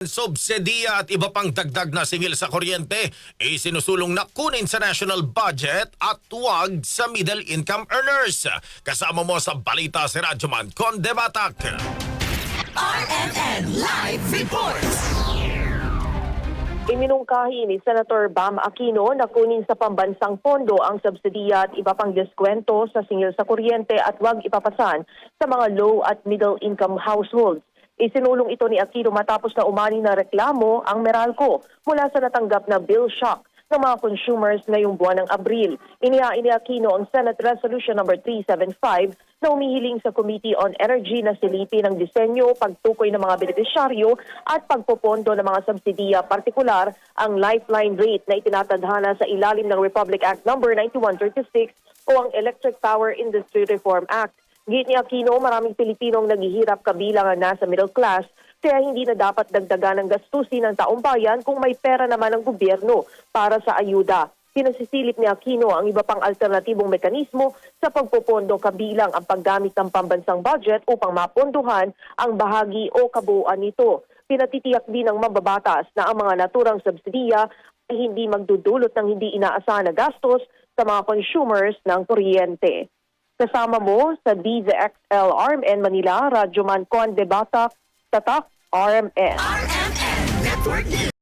Subsidiya at iba pang dagdag na singil sa kuryente isinusulong na kunin sa national budget at huwag sa middle income earners. Kasama mo sa balita si Radyoman Conde Batak. RMN Live Reports. Iminungkahi ni Senator Bam Aquino na kunin sa pambansang pondo ang subsidiya at iba pang diskwento sa singil sa kuryente at huwag ipapasan sa mga low at middle income households. Isinulong ito ni Aquino matapos na umani na reklamo ang Meralco mula sa natanggap na bill shock ng mga consumers ngayong buwan ng Abril. Inihain ni Aquino ang Senate Resolution No. 375 na umihiling sa Committee on Energy na silipin ang disenyo, pagtukoy ng mga benepisyaryo at pagpopondo ng mga subsidiya, partikular ang lifeline rate na itinatadhana sa ilalim ng Republic Act No. 9136 o ang Electric Power Industry Reform Act. Git ni Aquino, maraming Pilipinong naghihirap kabilang ang nasa middle class, kaya hindi na dapat dagdagan ng gastusin ng taong bayan kung may pera naman ang gobyerno para sa ayuda. Pinasisilip ni Aquino ang iba pang alternatibong mekanismo sa pagpopondo kabilang ang paggamit ng pambansang budget upang mapondohan ang bahagi o kabuuan nito. Pinatitiyak din ng mababatas na ang mga naturang subsidiya ay hindi magdudulot ng hindi inaasahan na gastos sa mga consumers ng kuryente. Kasama mo sa DZXL RMN Manila, Radyoman Conde Batak, Tatak, RMN. RMN Network News.